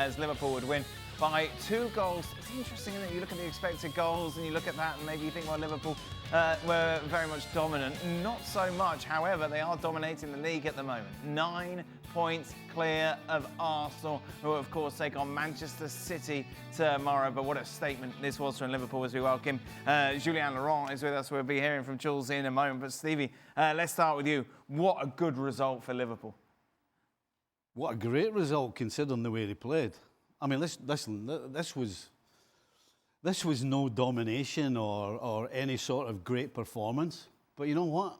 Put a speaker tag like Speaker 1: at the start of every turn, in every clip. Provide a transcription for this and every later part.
Speaker 1: as Liverpool would win by 2 goals. It's interesting, isn't it? You look at the expected goals and you look at that and maybe you think, well, Liverpool were very much dominant. Not so much, however, they are dominating the league at the moment. 9 points clear of Arsenal, who of course take on Manchester City tomorrow. But what a statement this was from Liverpool as we welcome Julien Laurens is with us. We'll be hearing from Jules in a moment. But Stevie, let's start with you. What a good result for Liverpool.
Speaker 2: What a great result considering the way they played. I mean, listen, this was no domination or any sort of great performance. But you know what?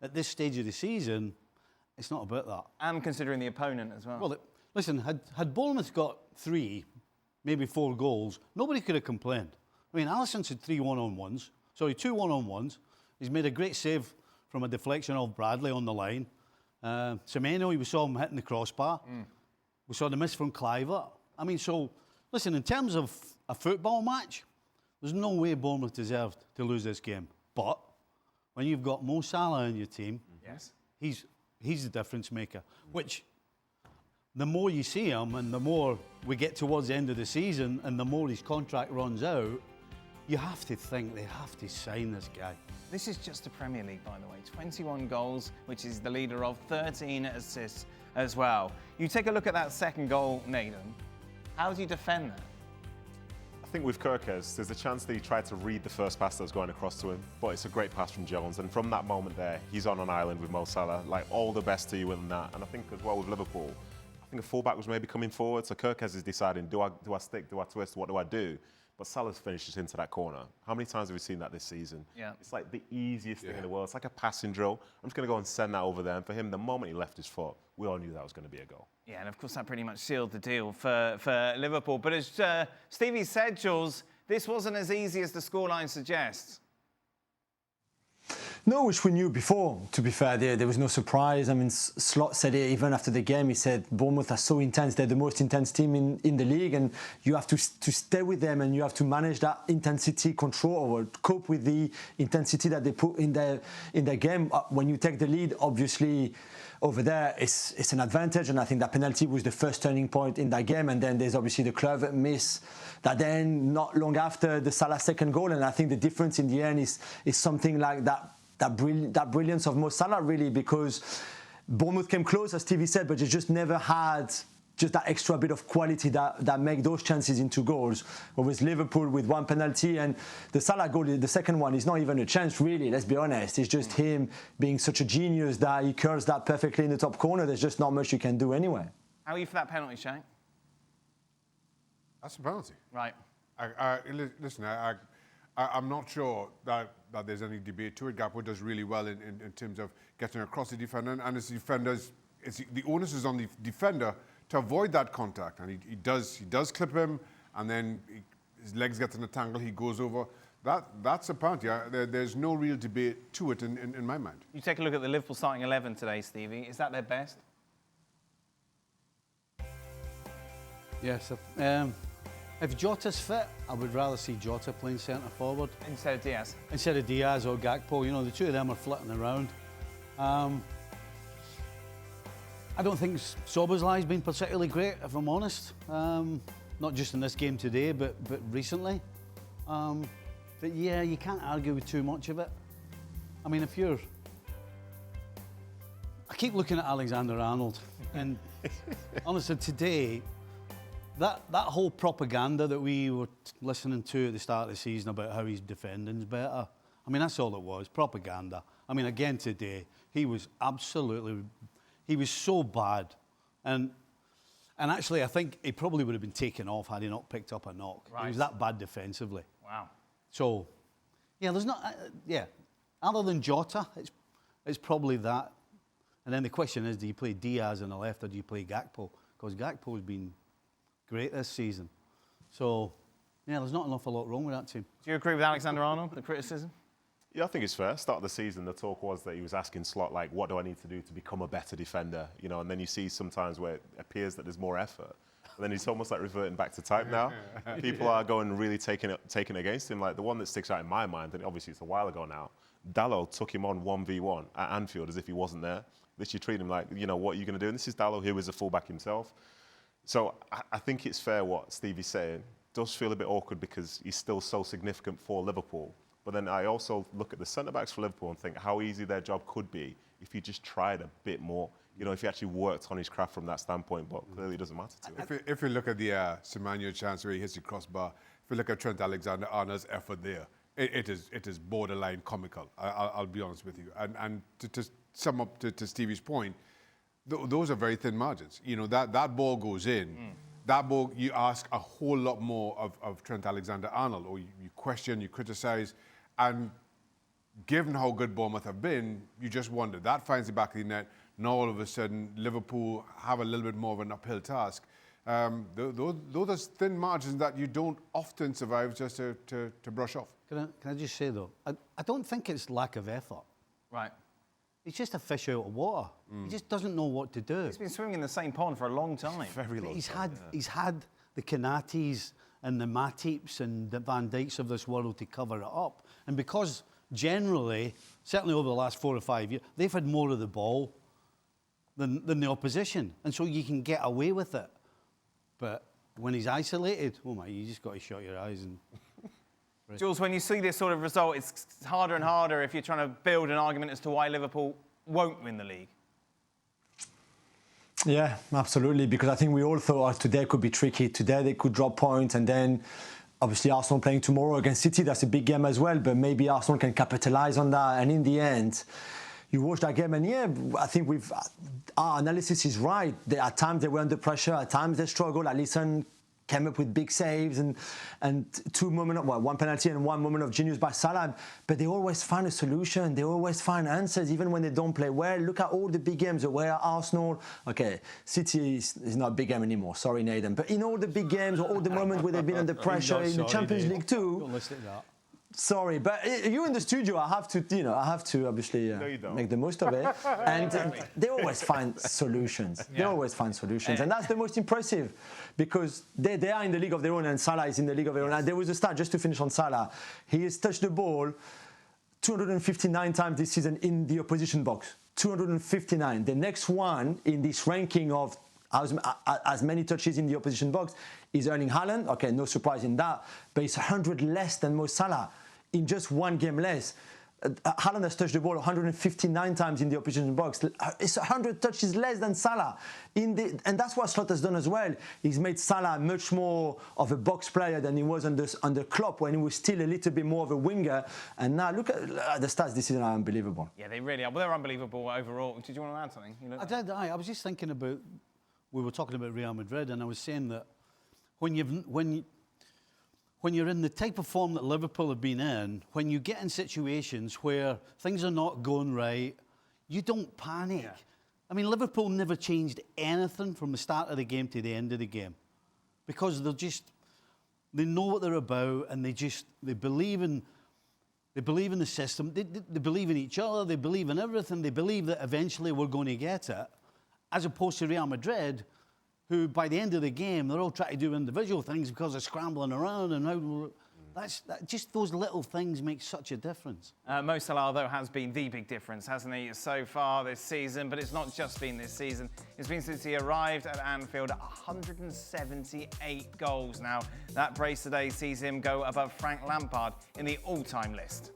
Speaker 2: At this stage of the season, it's not about that.
Speaker 1: And considering the opponent as well.
Speaker 2: Well, listen, had Bournemouth got 3, maybe 4 goals, nobody could have complained. I mean, Alisson's had 2 one-on-ones. He's made a great save from a deflection of Bradley on the line. Semenyo, we saw him hitting the crossbar. We saw the miss from Kluivert. I mean, so, listen, in terms of a football match, there's no way Bournemouth deserved to lose this game. But when you've got Mo Salah in your team,
Speaker 1: yes,
Speaker 2: he's the difference maker. Which, the more you see him and the more we get towards the end of the season and the more his contract runs out, you have to think they have to sign this guy.
Speaker 1: This is just the Premier League, by the way. 21 goals, which is the leader of 13 assists as well. You take a look at that second goal, Nedum. How do you defend that?
Speaker 3: I think with Kirkes, there's a chance that he tried to read the first pass that was going across to him, but it's a great pass from Jones. And from that moment there, he's on an island with Mo Salah. Like, all the best to you in that. And I think as well with Liverpool, I think a fullback was maybe coming forward. So Kirkes is deciding, do I stick, do I twist, what do I do? But Salah's finishes into that corner. How many times have we seen that this season?
Speaker 1: Yeah.
Speaker 3: It's like the easiest thing in the world. It's like a passing drill. I'm just going to go and send that over there. And for him, the moment he left his foot, we all knew that was going to be a goal.
Speaker 1: Yeah, and of course that pretty much sealed the deal for Liverpool. But as Stevie said, Jules, this wasn't as easy as the scoreline suggests.
Speaker 4: No, which we knew before, to be fair. There was no surprise. I mean, Slot said it even after the game. He said, Bournemouth are so intense. They're the most intense team in the league, and you have to stay with them and you have to manage that intensity, control, or cope with the intensity that they put in their game. When you take the lead, obviously, over there, it's an advantage, and I think that penalty was the first turning point in that game. And then there's obviously the Kluivert miss that then not long after the Salah second goal. And I think the difference in the end is something like that brilliance of Mo Salah, really, because Bournemouth came close, as Stevie said, but they just never had just that extra bit of quality that make those chances into goals. Whereas Liverpool with 1 penalty, and the Salah goal, the second one, is not even a chance, really, let's be honest. It's just him being such a genius that he curls that perfectly in the top corner. There's just not much you can do anyway.
Speaker 1: How are you for that penalty, Shane?
Speaker 5: That's a penalty.
Speaker 1: Right.
Speaker 5: Listen, I'm not sure that there's any debate to it. Gakpo does really well in terms of getting across the defender, and as defenders, the onus is on the defender to avoid that contact, and he does clip him, and then his legs get in a tangle, he goes over. That's a penalty. There's no real debate to it in my mind.
Speaker 1: You take a look at the Liverpool starting 11 today, Stevie. Is that their best?
Speaker 2: Yes. If Jota's fit, I would rather see Jota playing centre forward.
Speaker 1: Instead of Diaz?
Speaker 2: Instead of Diaz or Gakpo. You know, the two of them are flitting around. I don't think Szoboszlai's been particularly great, if I'm honest. Not just in this game today, but recently. But yeah, you can't argue with too much of it. I mean, I keep looking at Alexander-Arnold, and honestly, today, that whole propaganda that we were listening to at the start of the season about how his defending's better, I mean, that's all it was, propaganda. I mean, again today, he was so bad. And actually, I think he probably would have been taken off had he not picked up a knock. Right. He was that bad defensively.
Speaker 1: Wow. So,
Speaker 2: yeah, there's not, other than Jota, it's probably that. And then the question is, do you play Diaz on the left or do you play Gakpo? Because Gakpo's been great this season. So, yeah, there's not an awful lot wrong with that team.
Speaker 1: Do you agree with Alexander-Arnold, the criticism?
Speaker 3: Yeah, I think it's fair. Start of the season, the talk was that he was asking Slot, like, what do I need to do to become a better defender? You know, and then you see sometimes where it appears that there's more effort. But then he's almost like reverting back to type now. People are going really taking against him. Like, the one that sticks out in my mind, and obviously it's a while ago now, Dalot took him on 1v1 at Anfield as if he wasn't there. Literally treated him like, you know, what are you going to do? And this is Dalot, who is a fullback himself. So I think it's fair what Stevie's saying. It does feel a bit awkward because he's still so significant for Liverpool. But then I also look at the centre-backs for Liverpool and think how easy their job could be if he just tried a bit more. You know, if he actually worked on his craft from that standpoint, but clearly it doesn't matter to him.
Speaker 5: If you look at the Semenyo chance where he hits the crossbar, if you look at Trent Alexander-Arnold's effort there, it is borderline comical. I'll be honest with you. And to sum up to Stevie's point, those are very thin margins. You know, that ball goes in. That ball, you ask a whole lot more of Trent Alexander-Arnold, or you question, you criticize, and given how good Bournemouth have been, you just wonder. That finds the back of the net. Now all of a sudden, Liverpool have a little bit more of an uphill task. Those are thin margins that you don't often survive just to brush off.
Speaker 2: Can I just say, though, I don't think it's lack of effort.
Speaker 1: Right.
Speaker 2: He's just a fish out of water. He just doesn't know what to do.
Speaker 1: He's been swimming in the same pond for a long time.
Speaker 3: Very long time.
Speaker 2: He's had the Kanatis and the Matips and the Van Dijks of this world to cover it up. And because generally, certainly over the last 4 or 5 years, they've had more of the ball than the opposition. And so you can get away with it. But when he's isolated, oh my, you just got to shut your eyes and...
Speaker 1: Jules, when you see this sort of result, it's harder and harder if you're trying to build an argument as to why Liverpool won't win the league.
Speaker 4: Yeah, absolutely, because I think we all thought today could be tricky. Today they could drop points, and then obviously Arsenal playing tomorrow against City, that's a big game as well, but maybe Arsenal can capitalise on that. And in the end, you watch that game, and yeah, I think our analysis is right. At times they were under pressure, at times they struggled. Alisson came up with big saves and one penalty and one moment of genius by Salah. But they always find a solution. They always find answers, even when they don't play well. Look at all the big games where Arsenal... Okay, City is not a big game anymore. Sorry, Nedum. But in all the big games, or all the moments where they've been under pressure in the Champions League too...
Speaker 2: Don't listen to that.
Speaker 4: Sorry, but you in the studio, I have to obviously make the most of it. And they always find solutions. Yeah. They always find solutions. And that's the most impressive, because they are in the league of their own, and Salah is in the league of their own. And there was a stat, just to finish on Salah. He has touched the ball 259 times this season in the opposition box. 259. The next one in this ranking of as many touches in the opposition box is Erling Haaland. Okay, no surprise in that. But it's 100 less than Mo Salah. In just one game less. Haaland has touched the ball 159 times in the opposition box. It's 100 touches less than Salah. And that's what Slot has done as well. He's made Salah much more of a box player than he was under Klopp, when he was still a little bit more of a winger. And now look at the stats this season are unbelievable.
Speaker 1: Yeah, they really are. Well, they're unbelievable overall. Did you want to add something?
Speaker 2: I was just thinking about... We were talking about Real Madrid, and I was saying that when you're in the type of form that Liverpool have been in, when you get in situations where things are not going right, you don't panic. Yeah. I mean, Liverpool never changed anything from the start of the game to the end of the game, because they know what they're about, and they believe in the system, they believe in each other, they believe in everything, they believe that eventually we're going to get it, as opposed to Real Madrid, who, by the end of the game, they're all trying to do individual things because they're scrambling around, and just those little things make such a difference.
Speaker 1: Mo Salah, though, has been the big difference, hasn't he, so far this season? But it's not just been this season. It's been since he arrived at Anfield. 178 goals now. That brace today sees him go above Frank Lampard in the all-time list.